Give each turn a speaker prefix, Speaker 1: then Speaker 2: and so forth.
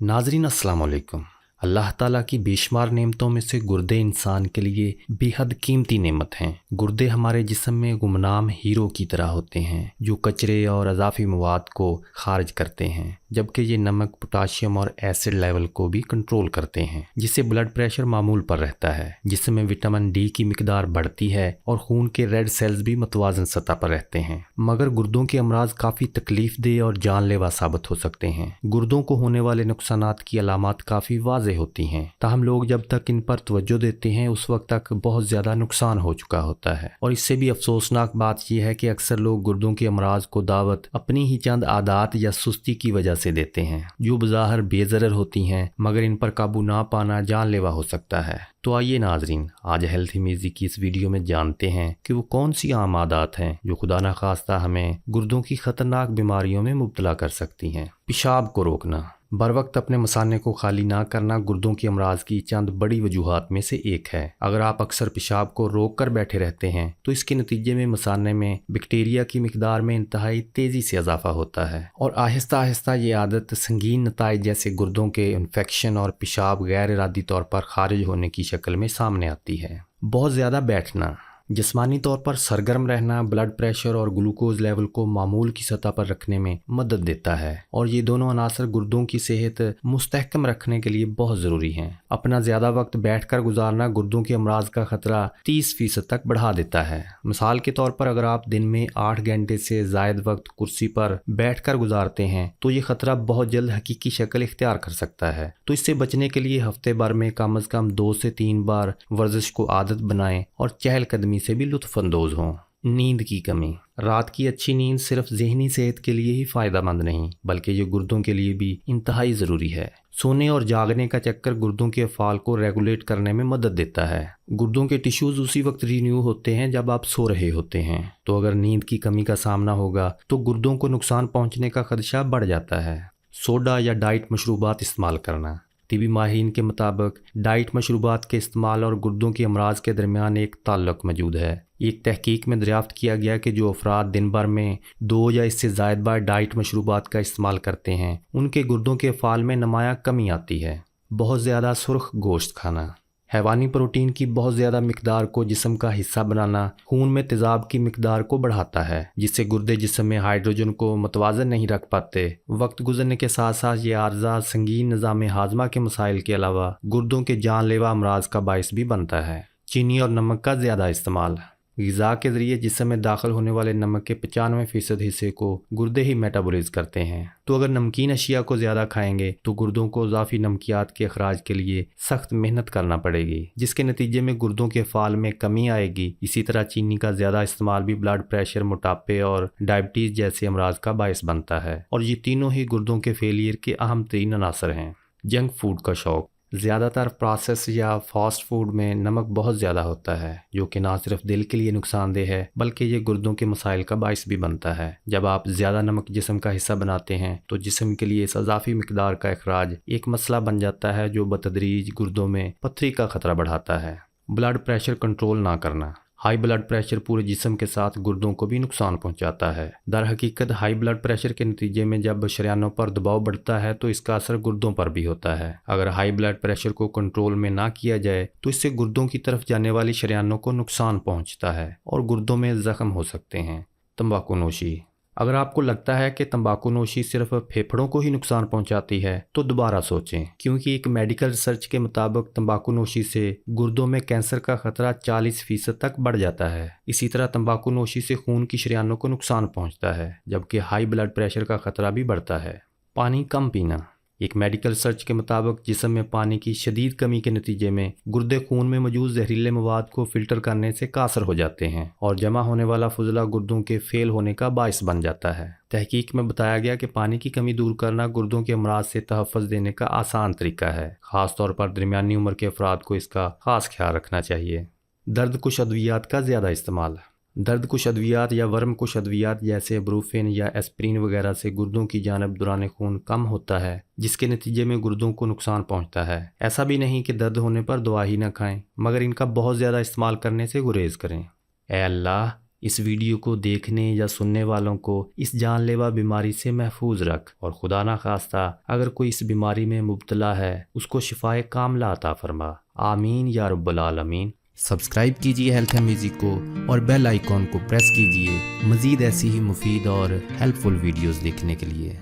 Speaker 1: नाजरीन अस्सलाम वालेकुम। अल्लाह ताला की बेशुमार नेमतों में से गुर्दे इंसान के लिए बेहद कीमती नेमत हैं। गुर्दे हमारे जिस्म में गुमनाम हीरो की तरह होते हैं जो कचरे और अज़ाफ़ी मवाद को खारिज करते हैं, जबकि ये नमक, पोटाशियम और एसिड लेवल को भी कंट्रोल करते हैं, जिससे ब्लड प्रेशर मामूल पर रहता है। जिस्म में विटामिन डी की मिकदार बढ़ती है और खून के रेड सेल्स भी मतवाजन सतह पर रहते हैं। मगर गुर्दों के अमराज काफ़ी तकलीफ दे और जानलेवा साबित हो सकते हैं। गुर्दों को होने वाले नुकसानात की अलामात काफ़ी वाज़ेह होती हैं, ताहम लोग जब तक इन पर तवज्जो देते हैं उस वक्त तक बहुत ज़्यादा नुकसान हो चुका होता है। और इससे भी अफसोसनाक बात यह है कि अक्सर लोग गुर्दों के अमराज को दावत अपनी ही चंद आदात या सुस्ती की वजह से देते हैं, जो बज़ाहिर बेज़रर होती हैं, मगर इन पर काबू ना पाना जानलेवा हो सकता है। तो आइए नाजरीन, आज हेल्थ इमेजी की इस वीडियो में जानते हैं कि वो कौन सी आम आदत हैं जो खुदा न खास्ता हमें गुर्दों की खतरनाक बीमारियों में मुब्तला कर सकती हैं। पेशाब को रोकना। बर वक्त अपने मसाने को खाली ना करना गुर्दों की अमराज की चंद बड़ी वजूहात में से एक है। अगर आप अक्सर पेशाब को रोक कर बैठे रहते हैं तो इसके नतीजे में मसाने में बैक्टीरिया की मिकदार में इंतहाई तेज़ी से इजाफा होता है और आहिस्ता आहिस्ता ये आदत संगीन नताइज जैसे गुर्दों के इन्फेक्शन और पेशाब गैर इरादी तौर पर खारिज होने की शक्ल में सामने आती है। बहुत ज़्यादा बैठना। जिस्मानी तौर पर सरगर्म रहना ब्लड प्रेशर और ग्लूकोज लेवल को मामूल की सतह पर रखने में मदद देता है और ये दोनों अनासर गुर्दों की सेहत मुस्तहकम रखने के लिए बहुत ज़रूरी हैं। अपना ज़्यादा वक्त बैठकर गुजारना गुर्दों के अमराज का खतरा 30% तक बढ़ा देता है। मिसाल के तौर पर अगर आप दिन में 8 घंटे से ज़ायद वक्त कुर्सी पर बैठकर गुजारते हैं तो ये खतरा बहुत जल्द हकीकी शक्ल इख्तियार कर सकता है। तो इससे बचने के लिए हफ्ते भर में कम अज़ कम 2 से 3 बार वर्जिश को आदत बनाएं और चहलकदमी से भी लुत्फ़अंदोज़ हों। नींद की कमी। रात की अच्छी नींद सिर्फ ज़हनी सेहत के लिए ही फ़ायदेमंद नहीं बल्कि ये गुर्दों के लिए भी इंतहाई ज़रूरी है। सोने और जागने का चक्कर गुर्दों के अफ़ाल को रेगुलेट करने में मदद देता है। गुर्दों के टिश्यूज़ उसी वक्त रीन्यू होते हैं जब आप सो रहे होते हैं, तो अगर नींद की कमी का सामना होगा तो गुर्दों को नुकसान पहुँचने का खदशा बढ़ जाता है। सोडा या डाइट मशरूबात इस्तेमाल करना। तिबी माहिरीन के मुताबिक डाइट मशरूबात के इस्तेमाल और गुर्दों के अमराज के दरमियान एक ताल्लुक़ मौजूद है। एक तहकीक में दरियाफ्त किया गया कि जो अफराद दिन भर में 2 या इससे ज़ायद बार डाइट मशरूबात का इस्तेमाल करते हैं उनके गुर्दों के अफ़ाल में नुमायाँ कमी आती है। बहुत ज़्यादा सुर्ख गोश्त खाना। हैवानी प्रोटीन की बहुत ज़्यादा मिकदार को जिस्म का हिस्सा बनाना खून में तेज़ाब की मिकदार को बढ़ाता है, जिससे गुर्दे जिस्म में हाइड्रोजन को मुतवाज़न नहीं रख पाते। वक्त गुजरने के साथ साथ ये आर्जा संगीन निज़ाम हाजमा के मसाइल के अलावा गुर्दों के जानलेवा अमराज का बायस भी बनता है। चीनी और नमक का ज़्यादा इस्तेमाल। ग़िज़ा के ज़रिए जिस्म में दाखिल होने वाले नमक के 95% हिस्से को गुर्दे ही मेटाबॉलाइज करते हैं। तो अगर नमकीन अशिया को ज़्यादा खाएंगे तो गुर्दों को इज़ाफ़ी नमकियात के अखराज के लिए सख्त मेहनत करना पड़ेगी, जिसके नतीजे में गुर्दों के फ़ाल में कमी आएगी। इसी तरह चीनी का ज़्यादा इस्तेमाल भी ब्लड प्रेशर, मोटापे और डायबिटीज़ जैसे अमराज का बायस बनता है और ये तीनों ही गुर्दों के फेलियर के अहम तरीन अनासर हैं। जंक फूड का शौक़। ज़्यादातर प्रोसेस या फास्ट फूड में नमक बहुत ज़्यादा होता है, जो कि ना सिर्फ दिल के लिए नुकसानदेह है बल्कि ये गुर्दों के मसाइल का बायस भी बनता है। जब आप ज़्यादा नमक जिस्म का हिस्सा बनाते हैं तो जिस्म के लिए इस अज़ाफ़ी मिकदार का अखराज एक मसला बन जाता है जो बतदरीज गुर्दों में पथरी का खतरा बढ़ाता है। ब्लड प्रेशर कंट्रोल ना करना। हाई ब्लड प्रेशर पूरे जिस्म के साथ गुर्दों को भी नुकसान पहुंचाता है। दर हकीकत हाई ब्लड प्रेशर के नतीजे में जब शरियानों पर दबाव बढ़ता है तो इसका असर गुर्दों पर भी होता है। अगर हाई ब्लड प्रेशर को कंट्रोल में ना किया जाए तो इससे गुर्दों की तरफ जाने वाली शरियानों को नुकसान पहुंचता है और गुर्दों में ज़ख्म हो सकते हैं। तंबाकू नोशी। अगर आपको लगता है कि तंबाकू नोशी सिर्फ फेफड़ों को ही नुकसान पहुंचाती है तो दोबारा सोचें, क्योंकि एक मेडिकल रिसर्च के मुताबिक तंबाकू नोशी से गुर्दों में कैंसर का खतरा 40% तक बढ़ जाता है। इसी तरह तंबाकू नोशी से खून की शरियानों को नुकसान पहुंचता है, जबकि हाई ब्लड प्रेशर का खतरा भी बढ़ता है। पानी कम पीना। एक मेडिकल रिसर्च के मुताबिक जिस्म में पानी की शदीद कमी के नतीजे में गुर्दे खून में मौजूद जहरीले मवाद को फिल्टर करने से कासर हो जाते हैं और जमा होने वाला फुजला गुर्दों के फेल होने का बायस बन जाता है। तहकीक में बताया गया कि पानी की कमी दूर करना गुर्दों के अमराज से तहफ़्फ़ुज़ देने का आसान तरीका है। ख़ास तौर पर दरमियानी उम्र के अफराद को इसका ख़ास ख्याल रखना चाहिए। दर्द कुश अद्वियात का ज़्यादा इस्तेमाल। दर्द कुश अद्वियात या वर्म कुश अद्वियात जैसे ब्रूफेन या एस्प्रिन वगैरह से गुर्दों की जानब दौरान खून कम होता है, जिसके नतीजे में गुर्दों को नुकसान पहुंचता है। ऐसा भी नहीं कि दर्द होने पर दवा ही न खाएं, मगर इनका बहुत ज़्यादा इस्तेमाल करने से गुरेज करें। ए अल्लाह, اس ویڈیو کو دیکھنے یا سننے والوں کو اس جان لیوا بیماری سے محفوظ رکھ، اور خدا نہ خواستہ اگر کوئی اس بیماری میں مبتلا ہے اس کو شفائے کاملہ عطا فرما، آمین یا رب العالمین۔ سبسکرائب کیجیے ہیلتھ اینڈ میوزک کو اور بیل آئیکن کو پریس کیجیے مزید ایسی ہی مفید اور ہیلپ فل ویڈیوز دیکھنے کے لیے۔